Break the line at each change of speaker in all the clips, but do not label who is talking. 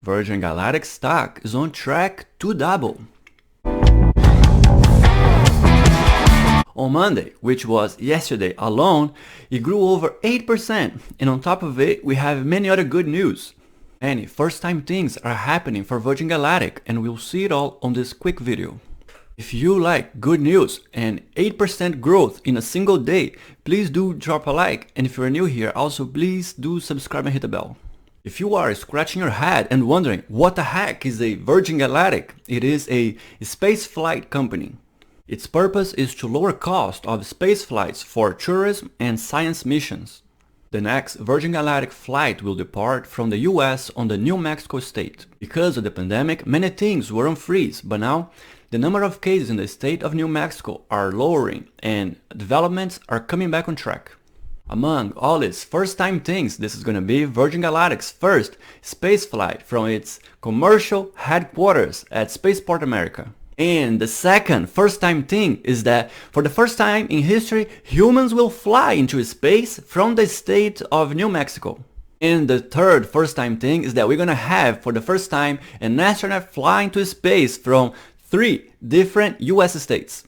Virgin Galactic stock is on track to double. On Monday, which was yesterday alone, it grew over 8%, and on top of it, we have many other good news. Many first-time things are happening for Virgin Galactic, and we'll see it all on this quick video. If you like good news and 8% growth in a single day, please do drop a like, and if you're new here, also please do subscribe and hit the bell. If you are scratching your head and wondering what the heck is a Virgin Galactic, it is a spaceflight company. Its purpose is to lower cost of space flights for tourism and science missions. The next Virgin Galactic flight will depart from the US on the New Mexico state. Because of the pandemic, many things were on freeze, but now the number of cases in the state of New Mexico are lowering and developments are coming back on track. Among all its first-time things, this is going to be Virgin Galactic's first space flight from its commercial headquarters at Spaceport America. And the second first-time thing is that for the first time in history, humans will fly into space from the state of New Mexico. And the third first-time thing is that we're gonna have for the first time an astronaut flying to space from 3 different US states.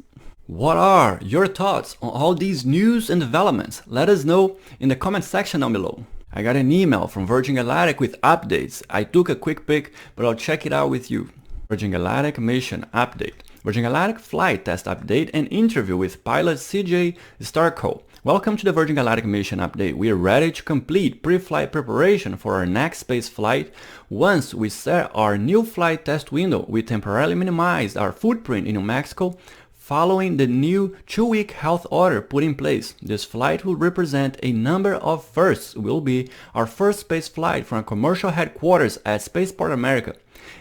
What are your thoughts on all these news and developments? Let us know in the comment section down below. I got an email from Virgin Galactic with updates. I took a quick pic, but I'll check it out with you. Virgin Galactic mission update. Virgin Galactic flight test update and interview with pilot CJ Starko. Welcome to the Virgin Galactic mission update. We are ready to complete pre-flight preparation for our next space flight. Once we set our new flight test window, we temporarily minimized our footprint in New Mexico following the new 2-week health order put in place. This flight will represent a number of firsts. It will be our first space flight from a commercial headquarters at Spaceport America.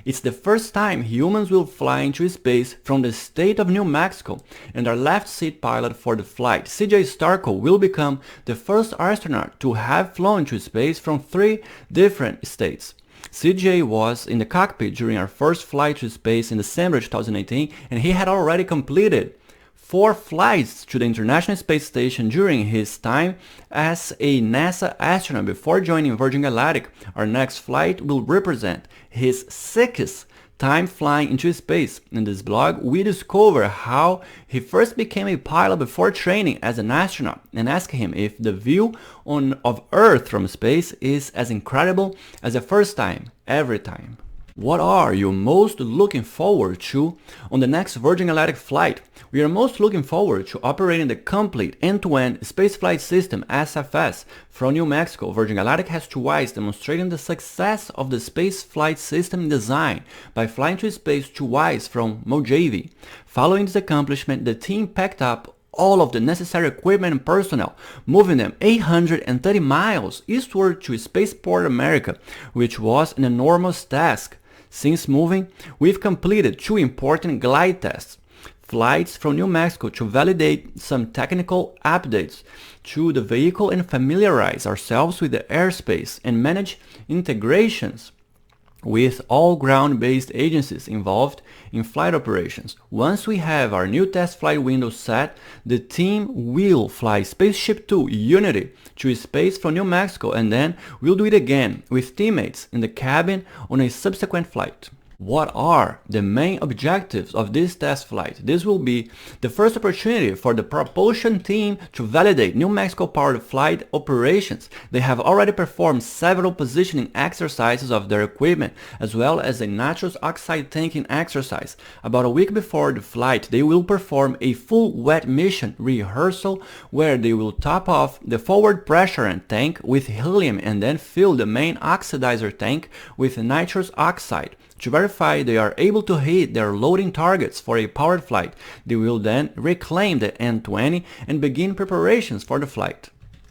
It's the first time humans will fly into space from the state of New Mexico, and our left seat pilot for the flight, CJ Starko, will become the first astronaut to have flown to space from 3 different states. CJ was in the cockpit during our first flight to space in December 2018, and he had already completed 4 flights to the International Space Station during his time as a NASA astronaut before joining Virgin Galactic. Our next flight will represent his 6th time flying into space. In this blog, we discover how he first became a pilot before training as an astronaut and ask him if the view of Earth from space is as incredible as the first time, every time. What are you most looking forward to on the next Virgin Galactic flight? We are most looking forward to operating the complete end-to-end spaceflight system SFS from New Mexico. Virgin Galactic has twice demonstrated the success of the spaceflight system design by flying to space twice from Mojave. Following this accomplishment, the team packed up all of the necessary equipment and personnel, moving them 830 miles eastward to Spaceport America, which was an enormous task. Since moving, we've completed 2 important glide tests. Flights from New Mexico to validate some technical updates to the vehicle and familiarize ourselves with the airspace and manage integrations with all ground-based agencies involved in flight operations. Once we have our new test flight window set, the team will fly Spaceship Two Unity to space from New Mexico, and then we'll do it again with teammates in the cabin on a subsequent flight. What are the main objectives of this test flight? This will be the first opportunity for the propulsion team to validate New Mexico powered flight operations. They have already performed several positioning exercises of their equipment, as well as a nitrous oxide tanking exercise. About a week before the flight, they will perform a full wet mission rehearsal where they will top off the forward pressure tank with helium and then fill the main oxidizer tank with nitrous oxide. To verify they are able to hit their loading targets for a powered flight, they will then reclaim the N-20 and begin preparations for the flight.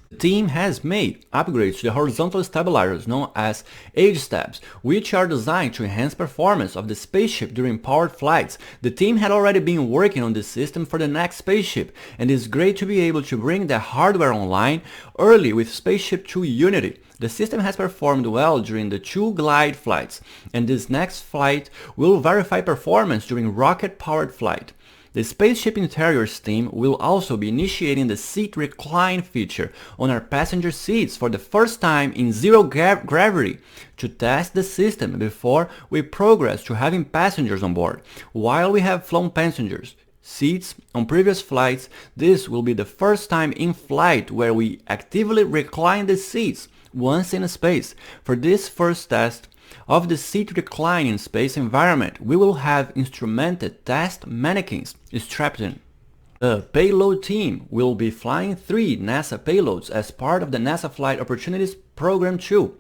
The team has made upgrades to the horizontal stabilizers known as age steps, which are designed to enhance performance of the spaceship during powered flights. The team had already been working on this system for the next spaceship, and it's great to be able to bring the hardware online early with Spaceship Two Unity. The system has performed well during the 2 glide flights, and this next flight will verify performance during rocket-powered flight. The spaceship interiors team will also be initiating the seat recline feature on our passenger seats for the first time in zero gravity to test the system before we progress to having passengers on board. While we have flown passengers seats on previous flights, this will be the first time in flight where we actively recline the seats once in space. For this first test of the seat recline in space environment, we will have instrumented test mannequins strapped in. The payload team will be flying 3 NASA payloads as part of the NASA Flight Opportunities Program 2.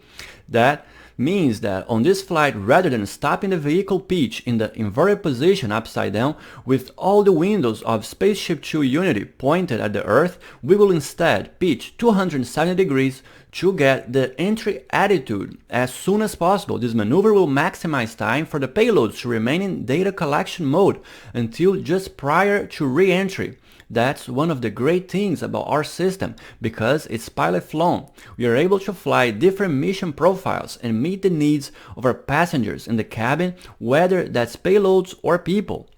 That means that on this flight, rather than stopping the vehicle pitch in the inverted position upside down with all the windows of Spaceship 2 Unity pointed at the Earth, we will instead pitch 270 degrees to get the entry attitude as soon as possible. This maneuver will maximize time for the payloads to remain in data collection mode until just prior to re-entry. That's one of the great things about our system, because it's pilot flown. We are able to fly different mission profiles and meet the needs of our passengers in the cabin, whether that's payloads or people.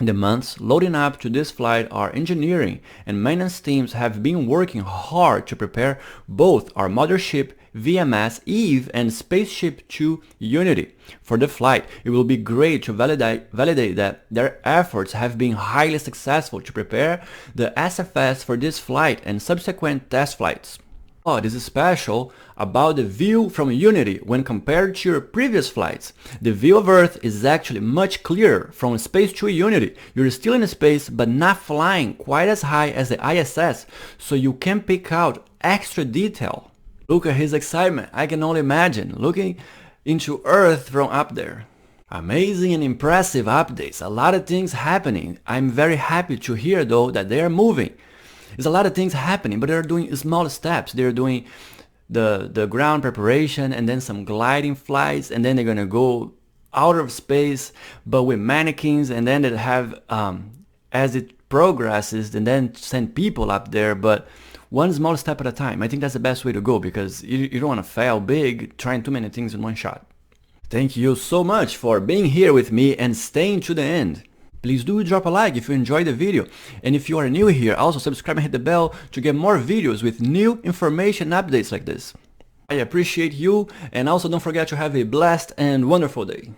In the months leading up to this flight, our engineering and maintenance teams have been working hard to prepare both our mothership VMS Eve and Spaceship 2 Unity for the flight. It will be great to validate that their efforts have been highly successful to prepare the SFS for this flight and subsequent test flights. What is special about the view from Unity when compared to your previous flights? The view of Earth is actually much clearer from Space 2 Unity. You're still in space but not flying quite as high as the ISS, so you can pick out extra detail. Look at his excitement. I can only imagine looking into Earth from up there. Amazing and impressive updates. A lot of things happening. I'm very happy to hear though that they are moving. There's a lot of things happening, but they're doing small steps. They're doing the ground preparation and then some gliding flights, and then they're gonna go out of space but with mannequins, and then they have as it progresses and then send people up there, but one small step at a time. I think that's the best way to go, because you don't want to fail big trying too many things in one shot. Thank you so much for being here with me and staying to the end. Please do drop a like if you enjoyed the video, and if you are new here, also subscribe and hit the bell to get more videos with new information updates like this. I appreciate you, and also don't forget to have a blessed and wonderful day.